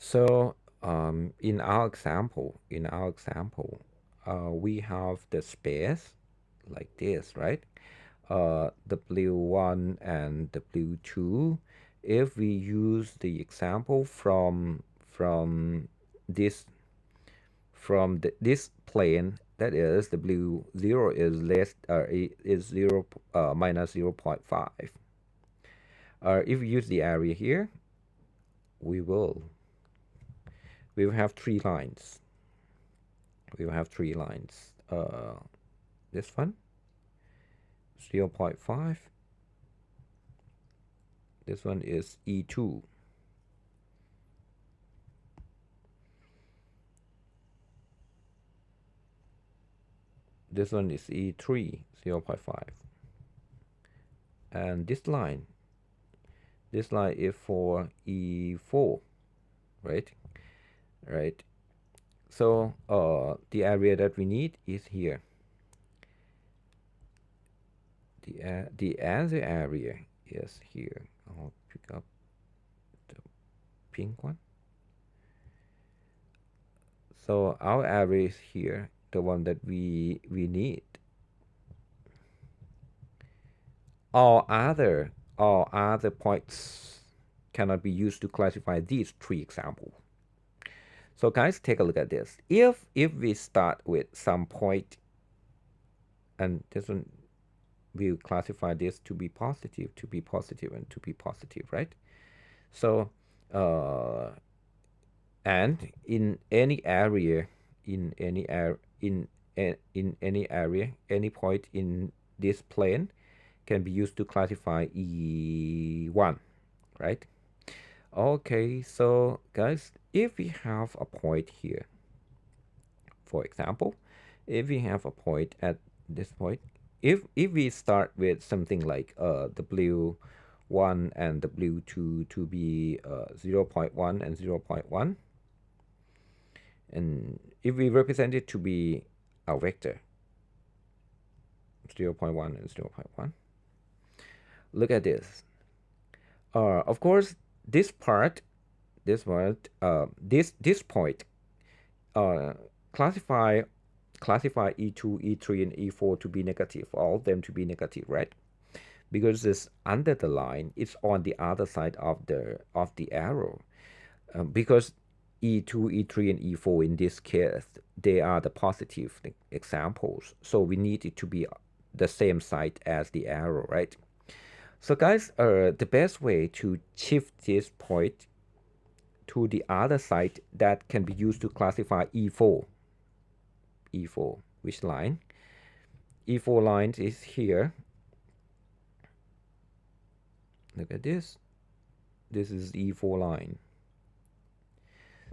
So in our example, we have the space like this, right? W1 and W2. If we use the example from this this plane, that is W0 is less is 0 minus 0.5. If we use the area here, we will we will have three lines. We will have three lines. This one 0.5. This one is E2. This one is E3, 0.5. And this line is for E4, right? Right. So the area that we need is here. The answer area is here. I'll pick up the pink one. So our area is here, the one that we need. All other points cannot be used to classify these three examples. So guys, take a look at this. If we start with some point, and this one, we'll classify this to be positive, and to be positive, right? So, and in any area, in any area, any point in this plane can be used to classify E1, right? Okay, so guys, if we have a point here, for example, if we have a point at this point, if we start with something like W1 and W2 to be 0.1 and 0.1, and if we represent it to be a vector 0.1 and 0.1, look at this. Of course, this part, this point, classify E2, E3, and E4 to be negative, all of them to be negative, right? Because it's under the line, it's on the other side of the arrow. Because E2, E3, and E4 in this case, they are the positive examples. So we need it to be the same side as the arrow, right? So guys, the best way to shift this point to the other side that can be used to classify E4. E4, which line? E4 line is here. Look at this. This is E4 line.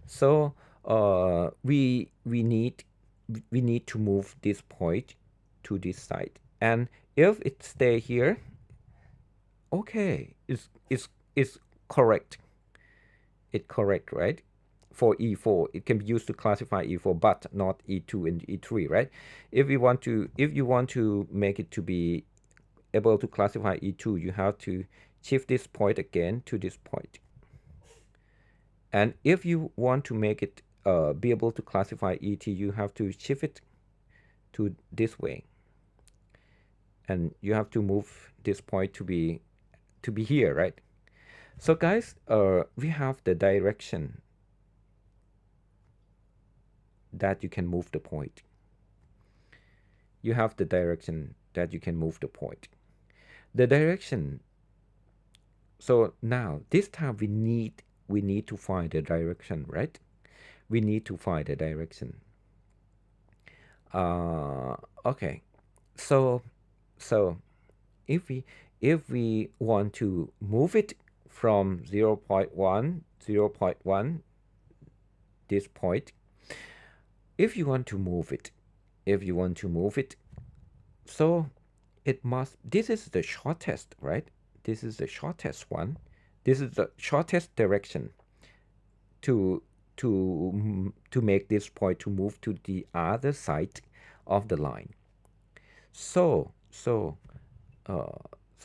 So we need to move this point to this side, and if it stay here, okay, it's correct. It's correct, right? For E4, it can be used to classify E4, but not E2 and E3, right? If you want to make it to be able to classify E2, you have to shift this point again to this point. And if you want to make it be able to classify ET, you have to shift it to this way, and you have to move this point to be here, right? So guys, we have the direction that you can move the point. You have the direction that you can move the point. The direction. So now this time we need to find the direction, right? We need to find the direction. Okay. So if we want to move it from 0.1, this point, if you want to move it, so it must, this is the shortest, right? This is the shortest one. This is the shortest direction to make this point to move to the other side of the line. So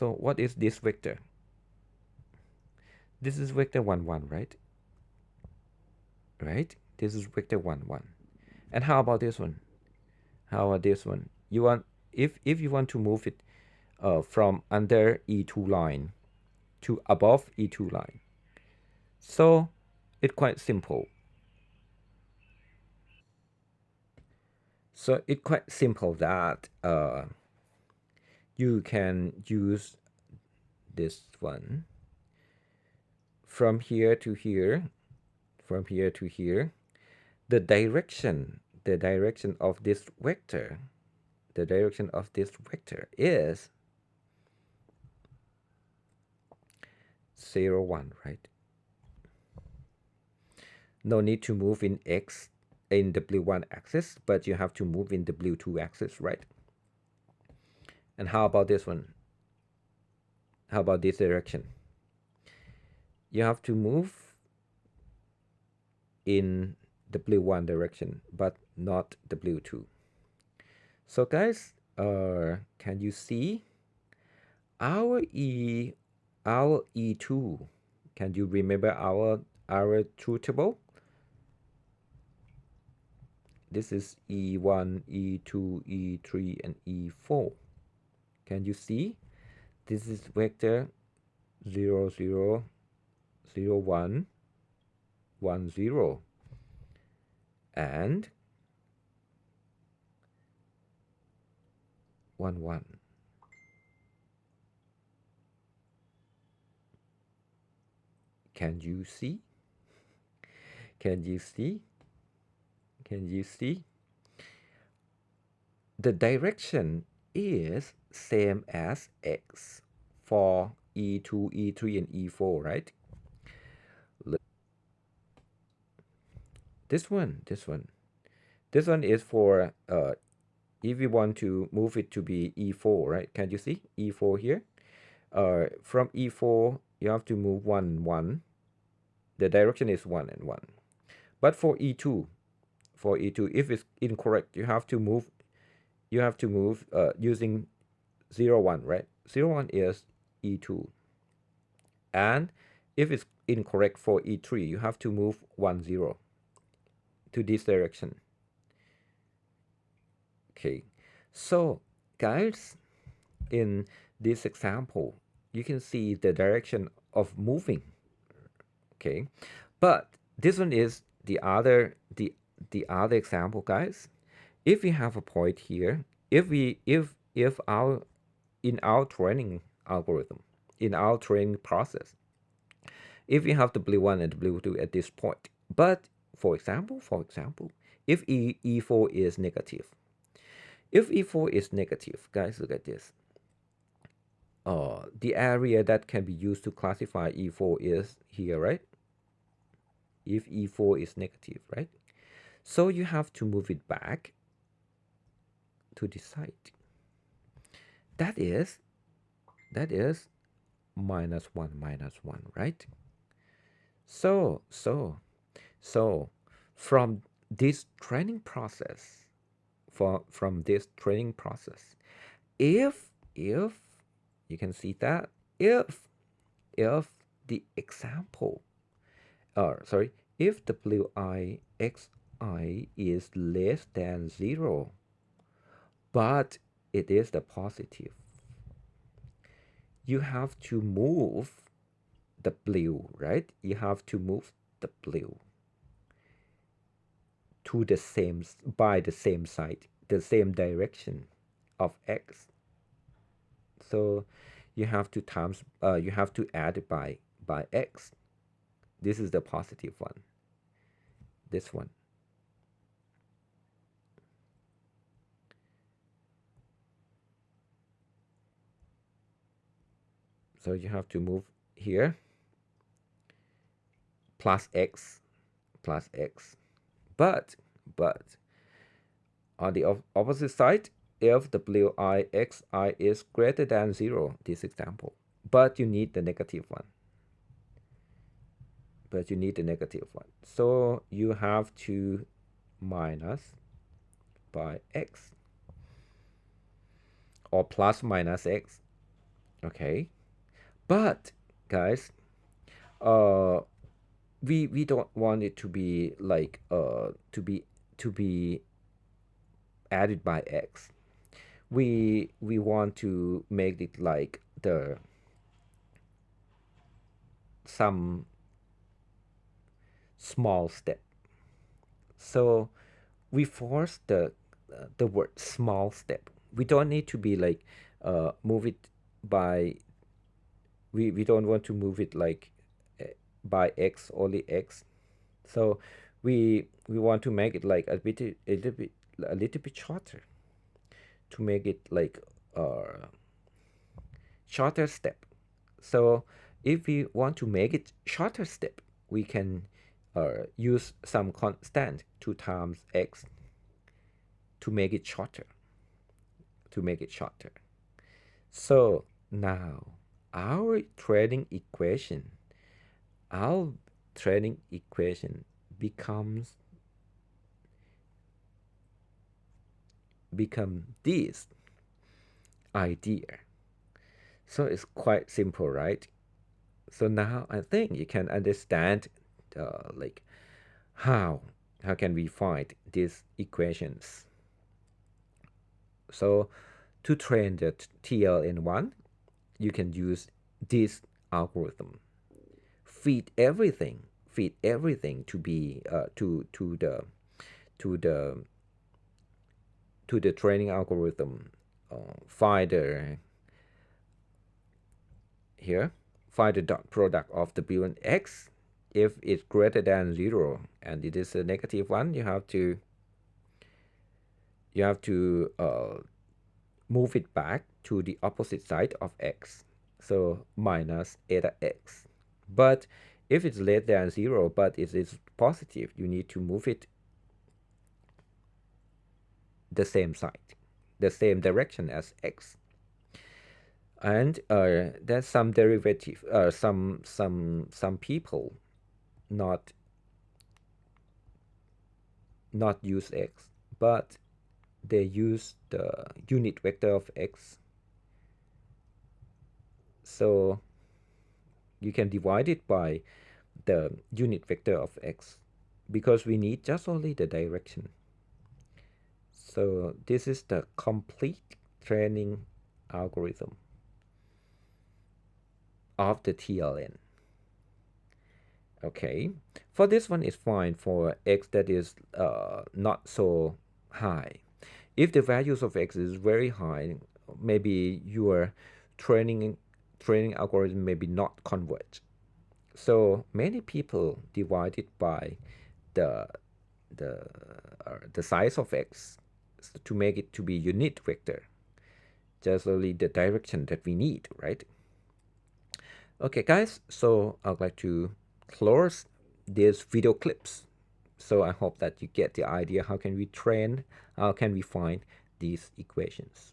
what is this vector? This is vector 1, 1, right? right? This is vector 1, 1. And how about this one? How about this one? You want, if you want to move it from under E2 line to above E2 line. So it's quite simple. So it's quite simple that you can use this one from here to here, from here to here. The direction of this vector, the direction of this vector is 0, 1, right? No need to move in x in W1 axis, but you have to move in W2 axis, right? And how about this one? How about this direction? You have to move in W1 direction, but not W2. So guys, can you see our E2? Can you remember our truth table? This is E1, E2, E3, and E4. Can you see? This is vector 0, 0, 0, 1, 1, 0, and 1, 1. Can you see? Can you see? Can you see? The direction is same as x for E2, E3, and E4, right? This one, this one. This one is for if you want to move it to be E4, right? Can you see E4 here? From E4, you have to move 1, 1. The direction is 1 and 1. But for E2, if it's incorrect, you have to move using 0, 1, right? 0, 1 is E2. And if it's incorrect for E3, you have to move 1, 0 to this direction. Okay, so guys, in this example, you can see the direction of moving. Okay, but this one is the other example, guys. If we have a point here, if our in our training algorithm, in our training process, if we have the W1 and the W2 at this point, but for example, if E4 is negative, if E4 is negative, guys, look at this. The area that can be used to classify E4 is here, right? If E4 is negative, right? So you have to move it back to the side. That is minus 1, right? So from this training process, from this training process, if you can see that if the example, sorry, if WI xi is less than 0, but it is the positive, you have to move W, right? You have to move W to the same, by the same side, the same direction of x. So you have to you have to add it by x. This is the positive one. This one. So you have to move here plus x, but on the opposite side, if WI xi is greater than 0, this example, but you need the negative one. So you have to minus by x or plus minus x. Okay, but guys, we don't want it to be like to be added by x. We want to make it like the some small step. So we force the word small step. We don't need to be like move it by we don't want to move it like by x, only x. So we want to make it like a little bit shorter, to make it like uh shorter step. So if we want to make it shorter step, we can use some constant 2 times x to make it shorter, to make it shorter. So now our training equation, our training equation becomes become this idea. So it's quite simple, right? So now I think you can understand like how how can we find these equations. So to train the TLN1, you can use this algorithm. Feed everything, feed everything to be to the to the training algorithm. Find the here, find the dot product of w and x. If it's greater than 0 and it is a negative one, you have to move it back to the opposite side of x, so minus eta x. But if it's less than 0 but it is positive, you need to move it the same side, the same direction as x. And there's some derivative, some people not use x, but they use the unit vector of x. So you can divide it by the unit vector of x, because we need just only the direction. So this is the complete training algorithm of the TLN. Okay, for this one is fine for x that is not so high. If the values of x is very high, maybe your training algorithm maybe not converge. So many people divide it by the the the size of x to make it to be unit vector, just only the direction that we need, right? Okay, guys, so I'd like to close these video clips. So I hope that you get the idea how can we train, how can we find these equations.